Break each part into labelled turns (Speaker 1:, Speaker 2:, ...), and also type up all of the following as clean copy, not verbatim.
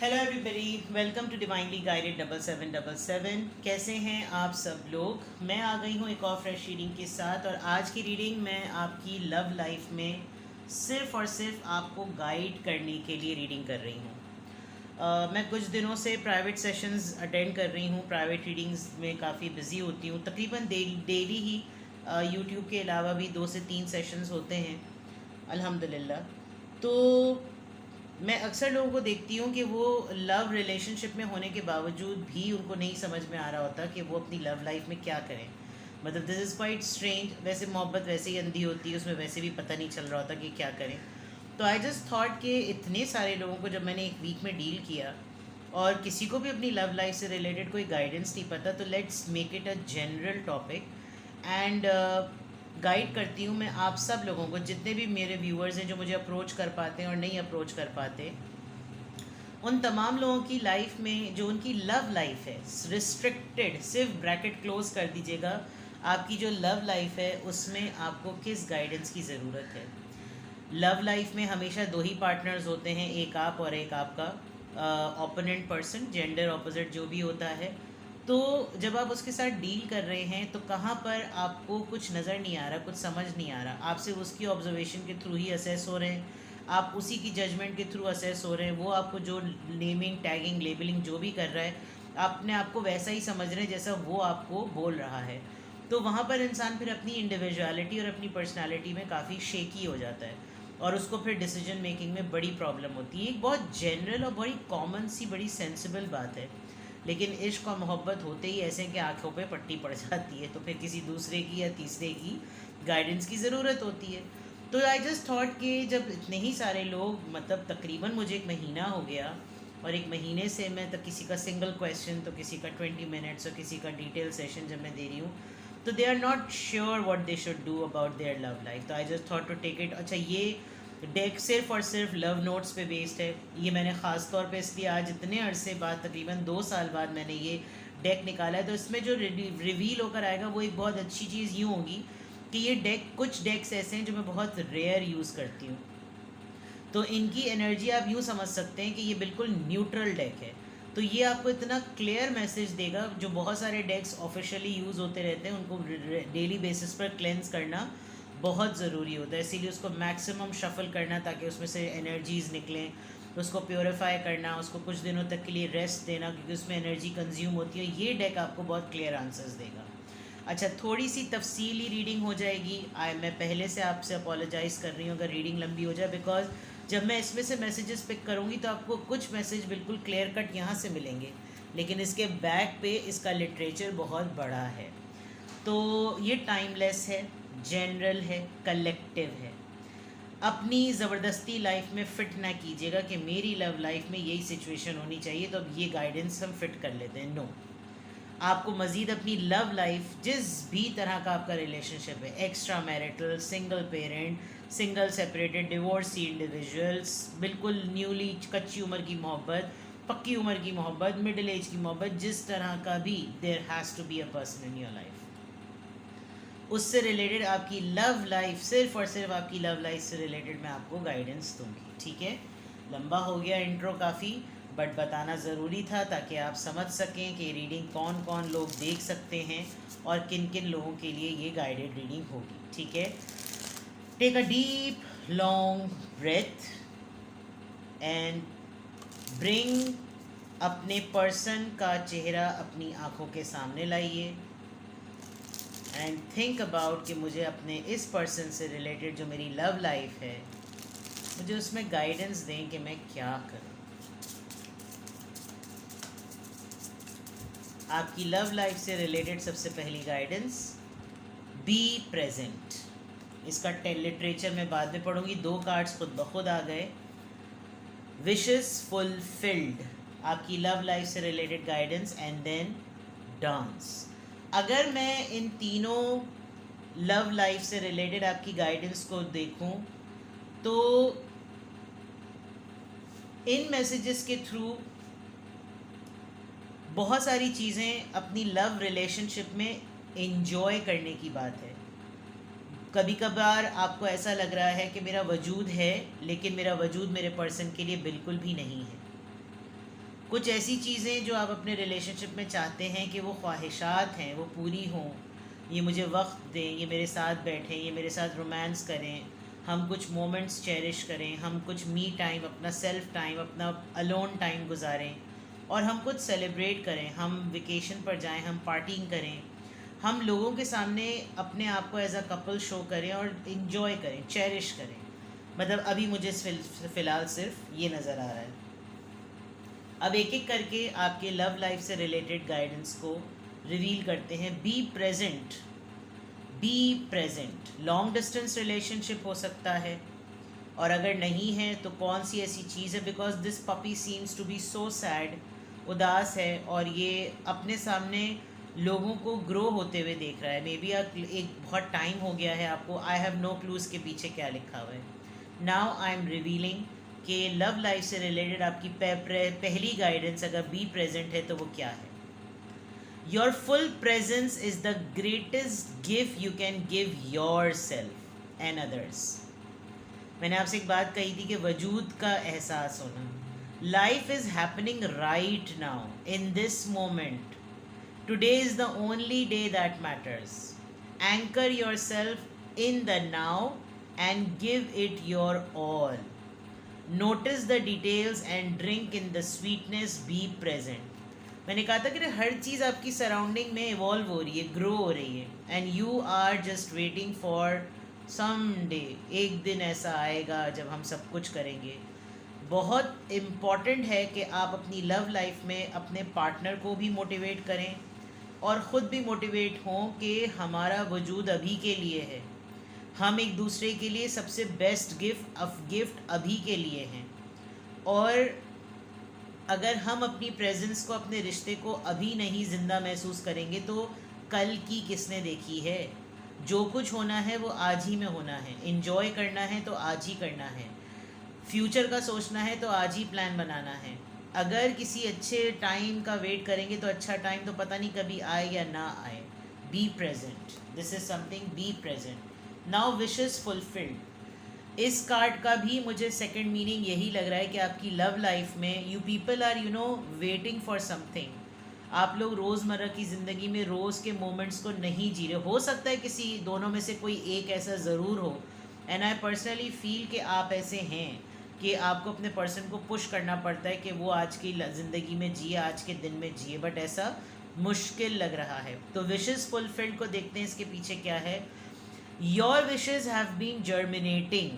Speaker 1: Hello everybody, welcome to divinely guided 7777। कैसे हैं आप सब लोग। मैं आ गई हूँ एक और फ्रेश रीडिंग के साथ। और आज की रीडिंग मैं आपकी लव लाइफ में सिर्फ़ और सिर्फ आपको गाइड करने के लिए रीडिंग कर रही हूँ। मैं कुछ दिनों से प्राइवेट सेशंस अटेंड कर रही हूँ। प्राइवेट रीडिंग्स में काफ़ी बिजी होती हूँ। तकरीबन डेली ही यूट्यूब के अलावा भी 2 से 3 सेशंस होते हैं अल्हम्दुलिल्लाह। तो मैं अक्सर लोगों को देखती हूँ कि वो लव रिलेशनशिप में होने के बावजूद भी उनको नहीं समझ में आ रहा होता कि वो अपनी लव लाइफ में क्या करें। मतलब दिस इज़ क्वाइट स्ट्रेंज। वैसे मोहब्बत वैसे ही अंधी होती है, उसमें वैसे भी पता नहीं चल रहा होता कि क्या करें। तो आई जस्ट थॉट कि इतने सारे लोगों को जब मैंने एक वीक में डील किया और किसी को भी अपनी लव लाइफ से रिलेटेड कोई गाइडेंस नहीं पता, तो let's make it a general topic and guide करती हूँ मैं आप सब लोगों को, जितने भी मेरे व्यूअर्स हैं जो मुझे अप्रोच कर पाते हैं और नहीं अप्रोच कर पाते, उन तमाम लोगों की लाइफ में जो उनकी लव लाइफ है रिस्ट्रिक्टेड, सिर्फ ब्रैकेट क्लोज कर दीजिएगा, आपकी जो लव लाइफ है उसमें आपको किस गाइडेंस की ज़रूरत है। लव लाइफ में हमेशा दो ही पार्टनर्स होते हैं, एक आप और एक आपका ओपोनेंट पर्सन, जेंडर ऑपोजिट जो भी होता है। तो जब आप उसके साथ डील कर रहे हैं तो कहाँ पर आपको कुछ नज़र नहीं आ रहा, कुछ समझ नहीं आ रहा, आप सिर्फ उसकी ऑब्जर्वेशन के थ्रू ही असेस हो रहे हैं, आप उसी की जजमेंट के थ्रू असेस हो रहे हैं। वो आपको जो नेमिंग टैगिंग लेबलिंग जो भी कर रहा है, अपने आप को वैसा ही समझ रहे हैं जैसा वो आपको बोल रहा है। तो वहाँ पर इंसान फिर अपनी इंडिविजुअलिटी और अपनी पर्सनालिटी में काफ़ी शेकी हो जाता है और उसको फिर डिसीजन मेकिंग में बड़ी प्रॉब्लम होती है। एक बहुत जनरल और बड़ी कॉमन सी बड़ी सेंसिबल बात है, लेकिन इश्क और मोहब्बत होते ही ऐसे कि आंखों पे पट्टी पड़ जाती है, तो फिर किसी दूसरे की या तीसरे की गाइडेंस की ज़रूरत होती है। तो आई जस्ट थॉट कि जब इतने ही सारे लोग, मतलब तकरीबन मुझे 1 महीना हो गया और 1 महीने से मैं तो किसी का सिंगल क्वेश्चन, तो किसी का 20 मिनट्स और किसी का डिटेल सेशन जब मैं दे रही हूँ, तो they are not sure what they should do about their love life. तो I just thought to take it. अच्छा, ये डेक सिर्फ और सिर्फ लव नोट्स पे बेस्ड है। ये मैंने ख़ास तौर पे इसलिए आज इतने अरसे बाद, तकरीबन 2 साल बाद मैंने ये डेक निकाला है। तो इसमें जो रिवील होकर आएगा वो एक बहुत अच्छी चीज़ यूँ होगी कि ये डेक, कुछ डेक्स ऐसे हैं जो मैं बहुत रेयर यूज़ करती हूँ, तो इनकी एनर्जी आप यूँ समझ सकते हैं कि ये बिल्कुल न्यूट्रल डेक है। तो ये आपको इतना क्लियर मैसेज देगा। जो बहुत सारे डेक्स ऑफिशियली यूज़ होते रहते हैं उनको डेली बेसिस पर क्लेंस करना बहुत ज़रूरी होता है, इसीलिए उसको मैक्सिमम शफल करना ताकि उसमें से एनर्जीज़ निकलें, उसको प्योरीफाई करना, उसको कुछ दिनों तक के लिए रेस्ट देना क्योंकि उसमें एनर्जी कंज्यूम होती है। ये डेक आपको बहुत क्लियर आंसर्स देगा। अच्छा, थोड़ी सी तफसीली रीडिंग हो जाएगी। मैं पहले से आपसे अपोलोजाइज़ कर रही हूँ अगर रीडिंग लंबी हो जाए, बिकॉज जब मैं इसमें से मैसेजेस पिक करूँगी तो आपको कुछ मैसेज बिल्कुल क्लियर कट यहाँ से मिलेंगे, लेकिन इसके बैक पे इसका लिटरेचर बहुत बड़ा है। तो ये टाइमलेस है, जनरल है, कलेक्टिव है। अपनी ज़बरदस्ती लाइफ में फ़िट ना कीजिएगा कि मेरी लव लाइफ में यही सिचुएशन होनी चाहिए तो अब ये गाइडेंस हम फिट कर लेते हैं। नो, आपको मज़ीद अपनी लव लाइफ, जिस भी तरह का आपका रिलेशनशिप है, extra marital, single parent, single separated, divorcee individuals, बिल्कुल न्यूली कच्ची उम्र की मोहब्बत, पक्की उम्र की मोहब्बत, मिडिल एज की मोहब्बत, जिस तरह का भी, there has to be a person in your life. उससे रिलेटेड आपकी लव लाइफ, सिर्फ और सिर्फ आपकी लव लाइफ से रिलेटेड मैं आपको गाइडेंस दूंगी। ठीक है, लंबा हो गया इंट्रो काफ़ी, बट बताना ज़रूरी था ताकि आप समझ सकें कि रीडिंग कौन कौन लोग देख सकते हैं और किन किन लोगों के लिए ये गाइडेड रीडिंग होगी। ठीक है, take a deep long breath and bring अपने पर्सन का चेहरा अपनी आंखों के सामने लाइए एंड थिंक अबाउट कि मुझे अपने इस पर्सन से रिलेटेड जो मेरी लव लाइफ है, मुझे उसमें गाइडेंस दें कि मैं क्या करूं। आपकी लव लाइफ से रिलेटेड सबसे पहली गाइडेंस, बी प्रेजेंट। इसका लिटरेचर मैं बाद में पढ़ूंगी। 2 कार्ड्स खुद ब खुद आ गए। विशेस फुलफिल्ड, आपकी लव लाइफ से related guidance, and then dance. अगर मैं इन तीनों लव लाइफ से रिलेटेड आपकी गाइडेंस को देखूं तो इन मैसेजेस के थ्रू बहुत सारी चीज़ें अपनी लव रिलेशनशिप में एंजॉय करने की बात है। कभी कभार आपको ऐसा लग रहा है कि मेरा वजूद है लेकिन मेरा वजूद मेरे पर्सन के लिए बिल्कुल भी नहीं है। कुछ ऐसी चीज़ें जो आप अपने रिलेशनशिप में चाहते हैं कि वो ख्वाहिशात हैं वो पूरी हों, ये मुझे वक्त दें, ये मेरे साथ बैठें, ये मेरे साथ रोमांस करें, हम कुछ मोमेंट्स चेरिश करें, हम कुछ मी टाइम, अपना सेल्फ टाइम, अपना अलोन टाइम गुजारें, और हम कुछ सेलिब्रेट करें, हम वेकेशन पर जाएं, हम पार्टिंग करें, हम लोगों के सामने अपने आप को एज अ कपल शो करें और इन्जॉय करें, चेरिश करें। मतलब अभी मुझे फ़िलहाल सिर्फ ये नज़र आ रहा है। अब एक एक करके आपके लव लाइफ से रिलेटेड गाइडेंस को रिवील करते हैं। Be present, be present. Long distance relationship हो सकता है, और अगर नहीं है तो कौन सी ऐसी चीज़ है, because this puppy seems to be so sad, उदास है, और ये अपने सामने लोगों को ग्रो होते हुए देख रहा है। मे बी आप एक बहुत टाइम हो गया है आपको, आई हैव नो क्लूज़ के पीछे क्या लिखा हुआ है। नाउ आई एम रिवीलिंग कि लव लाइफ से रिलेटेड आपकी पहली गाइडेंस अगर बी प्रेजेंट है तो वो क्या है। Your full presence is the greatest gift you can give your self and others. मैंने आपसे एक बात कही थी कि वजूद का एहसास होना। Life is happening right now in this moment. Today is the only day that matters. Anchor your self in the now and give it your all. Notice the details and drink in the sweetness, be present. मैंने कहा था कि हर चीज़ आपकी surrounding में evolve हो रही है, grow हो रही है, and you are just waiting for some day. एक दिन ऐसा आएगा जब हम सब कुछ करेंगे। बहुत इम्पॉर्टेंट है कि आप अपनी लव लाइफ में अपने पार्टनर को भी मोटिवेट करें और ख़ुद भी मोटिवेट हों कि हमारा वजूद अभी के लिए है, हम एक दूसरे के लिए सबसे बेस्ट गिफ्ट अभी के लिए हैं। और अगर हम अपनी प्रेजेंस को, अपने रिश्ते को अभी नहीं ज़िंदा महसूस करेंगे तो कल की किसने देखी है। जो कुछ होना है वो आज ही में होना है। इन्जॉय करना है तो आज ही करना है। फ्यूचर का सोचना है तो आज ही प्लान बनाना है। अगर किसी अच्छे टाइम का वेट करेंगे तो अच्छा टाइम तो पता नहीं कभी आए या ना आए। Be present, this is something, be present. Now wishes fulfilled. इस कार्ड का भी मुझे सेकंड मीनिंग यही लग रहा है कि आपकी लव लाइफ में you people are waiting for something. आप लोग रोज़मर्रा की ज़िंदगी में रोज़ के मोमेंट्स को नहीं जी रहे। हो सकता है किसी दोनों में से कोई एक ऐसा ज़रूर हो, एंड आई पर्सनली फील कि आप ऐसे हैं कि आपको अपने पर्सन को पुश करना पड़ता है कि वो आज की ज़िंदगी में जिए, आज के दिन में जिए, बट ऐसा मुश्किल लग रहा है। तो विशेस फुलफिल्ड को देखते हैं इसके पीछे क्या है। Your wishes have been germinating.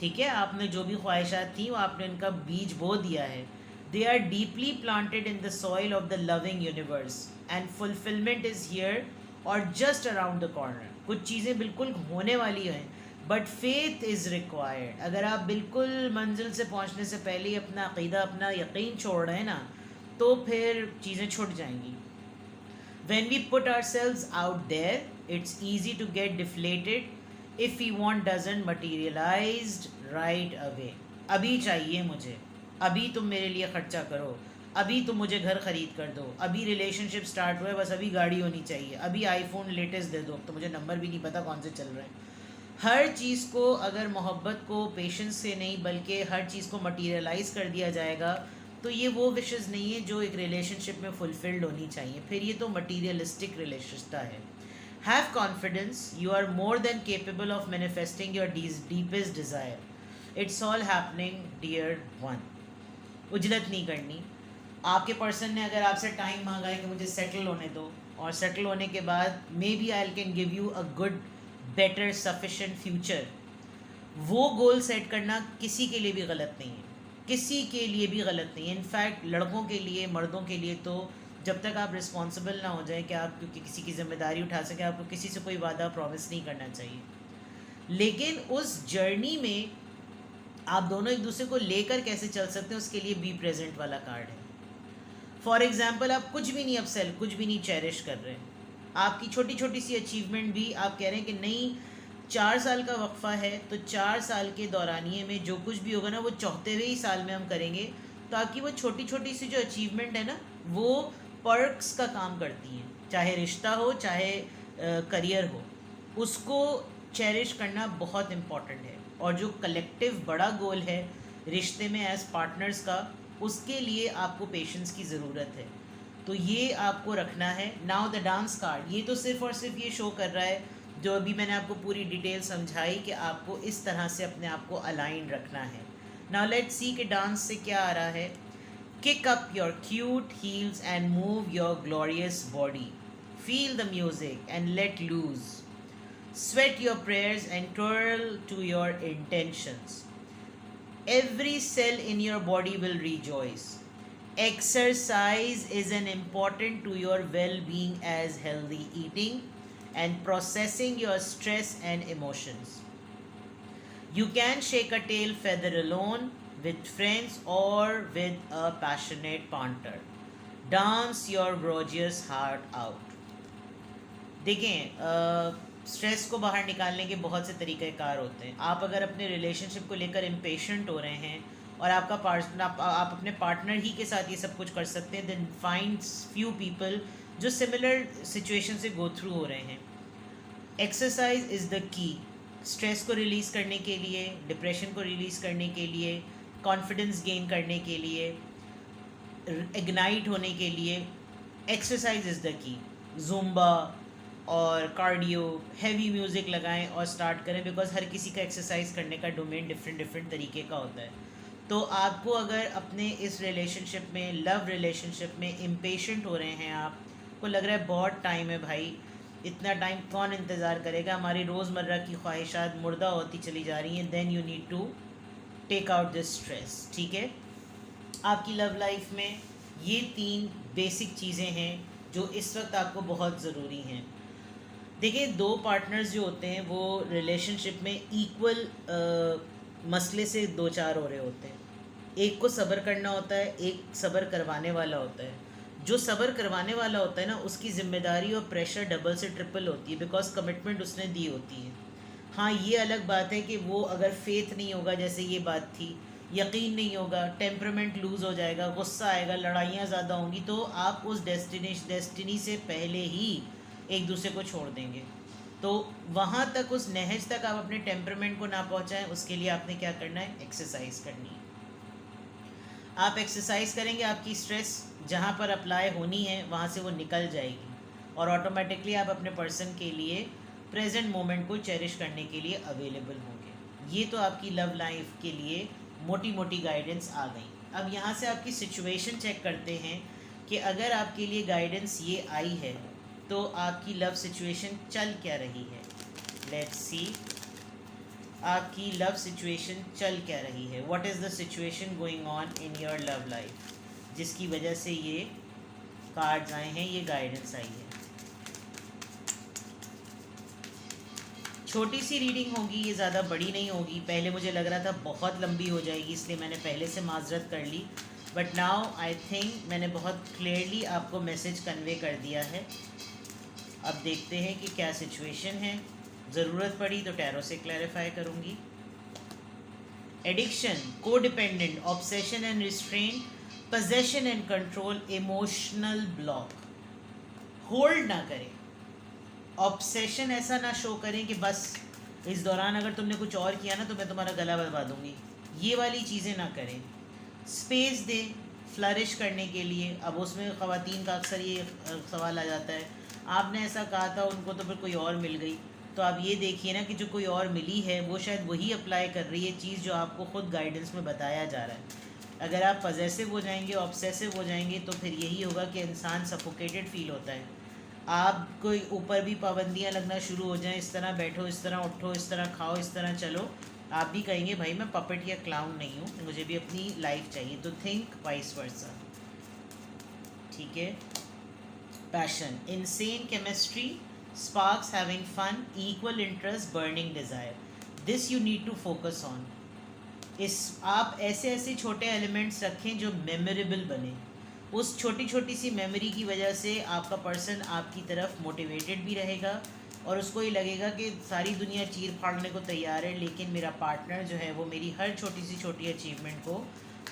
Speaker 1: ठीक है, आपने जो भी ख्वाहिशात थी वो आपने उनका बीज बो दिया है। They are deeply planted in the soil of the loving universe and fulfilment is here और जस्ट अराउंड द कॉर्नर। कुछ चीज़ें बिल्कुल होने वाली हैं, बट फेथ इज़ रिक्वायर्ड। अगर आप बिल्कुल मंजिल से पहुंचने से पहले ही अपना अक़ीदा, अपना यकीन छोड़ रहे हैं ना, तो फिर चीज़ें छूट जाएंगी। When we put ourselves out there, it's easy to get deflated if we want doesn't materialized right away. अभी चाहिए मुझे, अभी तुम मेरे लिए ख़र्चा करो, अभी तुम मुझे घर ख़रीद कर दो, अभी रिलेशनशिप स्टार्ट हुआ है, बस अभी गाड़ी होनी चाहिए, अभी आईफोन लेटेस्ट दे दो, अब तो मुझे नंबर भी नहीं पता कौन से चल रहे हैं। हर चीज़ को अगर मोहब्बत को पेशेंस से नहीं बल्कि हर चीज़ को मटीरियलाइज़ कर दिया जाएगा तो ये वो विशेज़ नहीं है जो एक रिलेशनशिप में फुलफिल्ड होनी चाहिए। फिर ये तो मटीरियलिस्टिक रिलेशनशिप है। Have confidence, you are more than capable of manifesting your deepest desire. It's all happening dear one. उजलत नहीं करनी। आपके पर्सन ने अगर आपसे टाइम मांगा है कि मुझे सेटल होने दो, और सेटल होने के बाद maybe I can give you a good better sufficient future, वो गोल सेट करना किसी के लिए भी गलत नहीं है, किसी के लिए भी गलत नहीं है। इनफैक्ट लड़कों के लिए, मर्दों के लिए तो जब तक आप रिस्पॉन्सिबल ना हो जाए कि आप क्योंकि किसी की ज़िम्मेदारी उठा सकें, आपको किसी से कोई वादा प्रॉमिस नहीं करना चाहिए। लेकिन उस जर्नी में आप दोनों एक दूसरे को लेकर कैसे चल सकते हैं, उसके लिए बी प्रेजेंट वाला कार्ड है। फॉर एग्ज़ाम्पल, आप कुछ भी नहीं अपसेल, कुछ भी नहीं चेरिश कर रहे हैं, आपकी छोटी छोटी सी अचीवमेंट भी आप कह रहे हैं कि नहीं 4 साल का वक्फ़ा है तो 4 साल के दौरानिए में जो कुछ भी होगा ना वो चौथे हुए ही साल में हम करेंगे, तो आपकी वो छोटी छोटी सी जो अचीवमेंट है ना वो पर्क्स का काम करती हैं। चाहे रिश्ता हो, चाहे करियर हो, उसको चेरिश करना बहुत इम्पॉर्टेंट है। और जो कलेक्टिव बड़ा गोल है रिश्ते में एज पार्टनर्स का, उसके लिए आपको पेशेंस की ज़रूरत है। तो ये आपको रखना है। नाउ द डांस कार्ड, ये तो सिर्फ और सिर्फ ये शो कर रहा है जो अभी मैंने आपको पूरी डिटेल समझाई कि आपको इस तरह से अपने आप को अलाइन रखना है। नाउ लेट्स सी कि डांस से क्या आ रहा है। Kick up your cute heels and move your glorious body, feel the music and let loose, sweat your prayers and twirl to your intentions. Every cell in your body will rejoice. Exercise is an important to your well-being as healthy eating and processing your stress and emotions. You can shake a tail feather alone, with friends, or with a passionate partner. Dance your gorgeous heart out. देखें, stress को बाहर निकालने के बहुत से तरीक़ेकार होते हैं। आप अगर अपने रिलेशनशिप को लेकर इम्पेशेंट हो रहे हैं और आपका पार्टनर आप अपने पार्टनर ही के साथ ये सब कुछ कर सकते हैं, देन फाइंड फ्यू पीपल जो सिमिलर सिचुएशन से गो थ्रू हो रहे हैं। Exercise is the key. Stress को रिलीज़ करने के लिए, डिप्रेशन को रिलीज़ करने के लिए, कॉन्फिडेंस गेन करने के लिए, इग्नाइट होने के लिए exercise is the key. Zumba और कार्डियो, हैवी म्यूज़िक लगाएं और स्टार्ट करें, बिकॉज हर किसी का एक्सरसाइज करने का डोमेन डिफरेंट तरीके का होता है। तो आपको अगर अपने इस रिलेशनशिप में, लव रिलेशनशिप में इम्पेशेंट हो रहे हैं, आपको लग रहा है बहुत टाइम है भाई, इतना टाइम कौन इंतज़ार करेगा, हमारी रोज़मर्रा की ख्वाहिशात मुर्दा होती चली जा रही हैं, then you need to take out this stress. ठीक है, आपकी लव लाइफ में ये 3 बेसिक चीज़ें हैं जो इस वक्त आपको बहुत ज़रूरी हैं। देखिए, 2 पार्टनर्स जो होते हैं वो रिलेशनशिप में इक्वल मसले से 2-4 हो रहे होते हैं। एक को सब्र करना होता है, एक सब्र करवाने वाला होता है। जो सब्र करवाने वाला होता है ना, उसकी ज़िम्मेदारी और प्रेशर डबल से ट्रिपल होती है, बिकॉज कमिटमेंट उसने दी होती है। हाँ, ये अलग बात है कि वो अगर फेथ नहीं होगा, जैसे ये बात थी, यकीन नहीं होगा, टेम्परामेंट लूज़ हो जाएगा, गुस्सा आएगा, लड़ाइयाँ ज़्यादा होंगी, तो आप उस डेस्टिनी से पहले ही एक दूसरे को छोड़ देंगे। तो वहाँ तक, उस नहज तक आप अपने टेम्परामेंट को ना पहुँचाएं, उसके लिए आपने क्या करना है, एक्सरसाइज करनी है। आप एक्सरसाइज करेंगे, आपकी स्ट्रेस जहाँ पर अप्लाई होनी है वहाँ से वो निकल जाएगी और ऑटोमेटिकली आप अपने पर्सन के लिए प्रेजेंट मोमेंट को चेरिश करने के लिए अवेलेबल होंगे। ये तो आपकी लव लाइफ के लिए मोटी मोटी गाइडेंस आ गई। अब यहाँ से आपकी सिचुएशन चेक करते हैं कि अगर आपके लिए गाइडेंस ये आई है तो आपकी लव सिचुएशन चल क्या रही है। लेट्स सी आपकी लव सिचुएशन चल क्या रही है। What is the situation going on in your love life, जिसकी वजह से ये कार्ड्स आए हैं, ये गाइडेंस आई है। छोटी सी रीडिंग होगी, ये ज़्यादा बड़ी नहीं होगी। पहले मुझे लग रहा था बहुत लंबी हो जाएगी, इसलिए मैंने पहले से माजरत कर ली, बट नाउ आई थिंक मैंने बहुत क्लियरली आपको मैसेज कन्वे कर दिया है। अब देखते हैं कि क्या सिचुएशन है। ज़रूरत पड़ी तो टैरो से क्लैरिफाई करूँगी। Addiction, codependent, obsession and restrain, possession and control, emotional block. Hold ना करें, ऑब्सेशन ऐसा ना शो करें कि बस इस दौरान अगर तुमने कुछ और किया ना तो मैं तुम्हारा गला दबा दूँगी, ये वाली चीज़ें ना करें। स्पेस दें फ्लरिश करने के लिए। अब उसमें ख़वातीन का अक्सर ये सवाल आ जाता है, आपने ऐसा कहा था उनको तो फिर कोई और मिल गई। तो आप ये देखिए ना कि जो कोई और मिली है वो शायद वही अप्लाई कर रही है चीज़ जो आपको ख़ुद गाइडेंस में बताया जा रहा है। अगर आप पजेसिव हो जाएंगे, ऑब्सेसिव हो जाएंगे, तो फिर यही होगा कि इंसान सफोकेटेड फील होता है। आपको ऊपर भी पाबंदियाँ लगना शुरू हो जाएं, इस तरह बैठो, इस तरह उठो, इस तरह खाओ, इस तरह चलो, आप भी कहेंगे भाई मैं पपेट या क्लाउन नहीं हूँ, मुझे भी अपनी लाइफ चाहिए। तो थिंक वाइस वर्सा। ठीक है। Passion, insane chemistry, sparks, having fun, equal interest, burning desire. This you need to focus on. आप ऐसे छोटे एलिमेंट्स रखें जो मेमोरेबल बने। उस छोटी छोटी सी मेमोरी की वजह से आपका पर्सन आपकी तरफ मोटिवेटेड भी रहेगा और उसको ये लगेगा कि सारी दुनिया चीर फाड़ने को तैयार है, लेकिन मेरा पार्टनर जो है वो मेरी हर छोटी सी छोटी अचीवमेंट को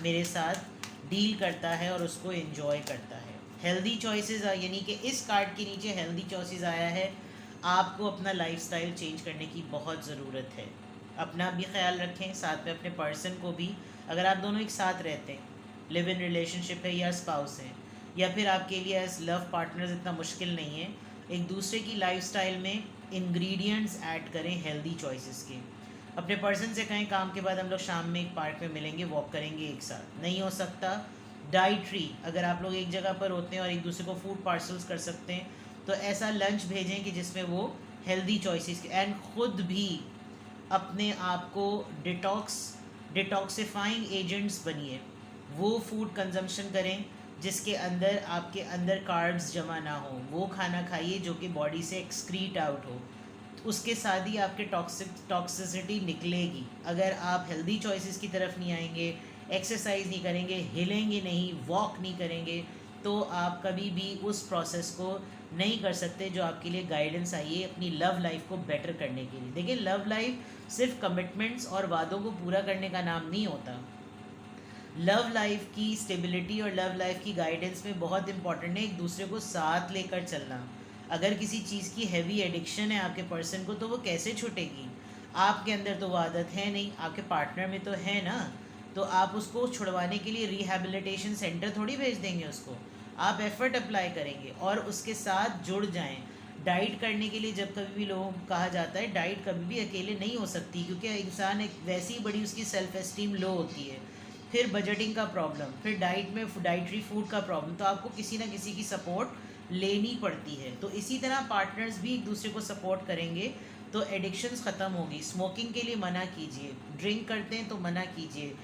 Speaker 1: मेरे साथ डील करता है और उसको एंजॉय करता है। हेल्दी चॉइसेस, यानी कि इस कार्ड के नीचे हेल्दी चॉइसेस आया है। आपको अपना लाइफस्टाइल चेंज करने की बहुत ज़रूरत है। अपना भी ख्याल रखें, साथ में अपने पर्सन को भी। अगर आप दोनों एक साथ रहते हैं लिव इन रिलेशनशिप है या स्पाउस है, या फिर आपके लिए एज लव पार्टनर्स इतना मुश्किल नहीं है, एक दूसरे की लाइफस्टाइल में इंग्रेडिएंट्स ऐड करें हेल्दी चॉइसेस के। अपने पर्सन से कहें काम के बाद हम लोग शाम में एक पार्क में मिलेंगे, वॉक करेंगे एक साथ। नहीं हो सकता, डाइट्री, अगर आप लोग एक जगह पर होते हैं और एक दूसरे को फूड पार्सल्स कर सकते हैं तो ऐसा लंच भेजें कि जिसमें वो हेल्दी चॉइसेस, एंड ख़ुद भी अपने आप को डिटॉक्सिफाइंग एजेंट्स बनिए। वो फूड कंजम्पशन करें जिसके अंदर आपके अंदर कार्ब्स जमा ना हो, वो खाना खाइए जो कि बॉडी से एक्सक्रीट आउट हो। उसके साथ ही आपके टॉक्सिसिटी निकलेगी। अगर आप हेल्दी चॉइसेस की तरफ नहीं आएंगे, एक्सरसाइज नहीं करेंगे, हिलेंगे नहीं, वॉक नहीं करेंगे, तो आप कभी भी उस प्रोसेस को नहीं कर सकते जो आपके लिए गाइडेंस आई है अपनी लव लाइफ को बेटर करने के लिए। देखिए, लव लाइफ सिर्फ कमिटमेंट्स और वादों को पूरा करने का नाम नहीं होता। लव लाइफ की स्टेबिलिटी और लव लाइफ की गाइडेंस में बहुत इंपॉर्टेंट है एक दूसरे को साथ लेकर चलना। अगर किसी चीज़ की हैवी एडिक्शन है आपके पर्सन को, तो वो कैसे छूटेगी? आपके अंदर तो वो आदत है नहीं, आपके पार्टनर में तो है ना। तो आप उसको छुड़वाने के लिए रिहैबिलिटेशन सेंटर थोड़ी भेज देंगे उसको, आप एफर्ट अप्लाई करेंगे और उसके साथ जुड़ जाएं। डाइट करने के लिए जब कभी भी लोगों को कहा जाता है, डाइट कभी भी अकेले नहीं हो सकती, क्योंकि इंसान एक वैसी बड़ी उसकी सेल्फ एस्टीम लो होती है, फिर बजटिंग का प्रॉब्लम, फिर डाइट में डाइटरी फूड का प्रॉब्लम, तो आपको किसी ना किसी की सपोर्ट लेनी पड़ती है। तो इसी तरह पार्टनर्स भी एक दूसरे को सपोर्ट करेंगे तो एडिक्शंस ख़त्म होगी। स्मोकिंग के लिए मना कीजिए, ड्रिंक करते हैं तो मना कीजिए,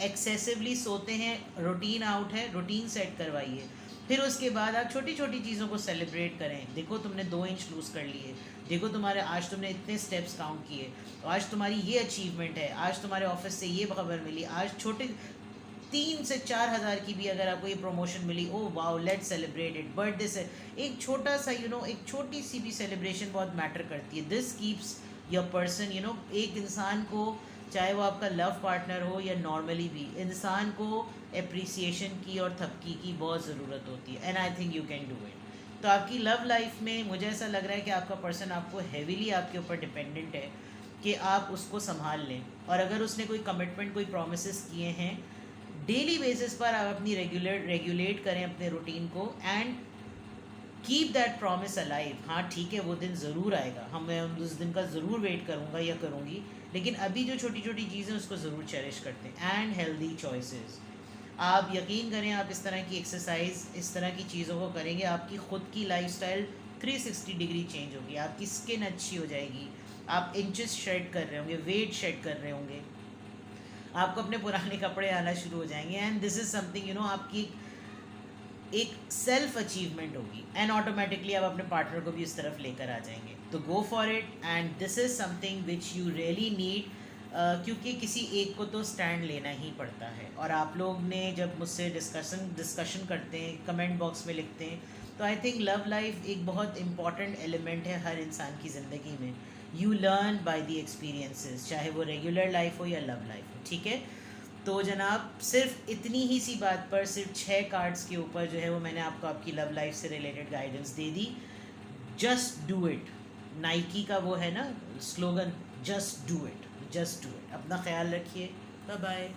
Speaker 1: एक्सेसिवली सोते हैं, रूटीन आउट है, रूटीन सेट करवाइए। फिर उसके बाद आप छोटी छोटी चीज़ों को सेलिब्रेट करें। देखो तुमने 2 इंच लूज़ कर लिए, देखो तुम्हारे आज तुमने इतने स्टेप्स काउंट किए, तो आज तुम्हारी ये अचीवमेंट है, आज तुम्हारे ऑफिस से ये खबर मिली, आज छोटे 3 से 4 हज़ार की भी अगर आपको ये प्रमोशन मिली, oh wow, let's celebrate it. Birthday से एक छोटा सा एक छोटी सी भी सेलिब्रेशन बहुत मैटर करती है। दिस कीप्स योर पर्सन, एक इंसान को, चाहे वो आपका लव पार्टनर हो या नॉर्मली भी, इंसान को एप्रिसिएशन की और थपकी की बहुत ज़रूरत होती है, and I think you can do it. तो आपकी लव लाइफ में मुझे ऐसा लग रहा है कि आपका पर्सन आपको हैवीली आपके ऊपर डिपेंडेंट है कि आप उसको संभाल लें। और अगर उसने कोई कमिटमेंट, कोई प्रोमिस किए हैं, डेली बेसिस पर आप अपनी रेगुलेट करें अपने रूटीन को and keep that promise alive. हाँ ठीक है, वो दिन ज़रूर आएगा, मैं उस दिन का ज़रूर वेट करूँगा या करूँगी, लेकिन अभी जो छोटी छोटी चीज़ें उसको ज़रूर चेरिश करते हैं। एंड हेल्दी चॉइसेस, आप यकीन करें, आप इस तरह की एक्सरसाइज, इस तरह की चीज़ों को करेंगे, आपकी ख़ुद की लाइफस्टाइल 360 डिग्री चेंज होगी, आपकी स्किन अच्छी हो जाएगी, आप इंचेस शेड कर रहे होंगे, वेट शेड कर रहे होंगे, आपको अपने पुराने कपड़े आना शुरू हो जाएंगे, एंड दिस इज़ समथिंग आपकी एक सेल्फ अचीवमेंट होगी, एंड ऑटोमेटिकली आप अपने पार्टनर को भी इस तरफ लेकर आ जाएंगे। तो go for it, and this is something which you really need, क्योंकि किसी एक को तो स्टैंड लेना ही पड़ता है। और आप लोग ने जब मुझसे डिस्कशन करते हैं, कमेंट बॉक्स में लिखते हैं, तो आई थिंक लव लाइफ एक बहुत इंपॉर्टेंट एलिमेंट है हर इंसान की ज़िंदगी में। You learn by the experiences, चाहे वो रेगुलर लाइफ हो या लव लाइफ हो, ठीक है। तो जनाब, सिर्फ इतनी ही सी बात पर, सिर्फ 6 कार्ड्स के ऊपर जो है वो मैंने आपको आपकी लव लाइफ से related guidance they the. Just do it, Nike का वो है ना slogan, just do it, just do it. अपना ख्याल रखिए, बाय बाय।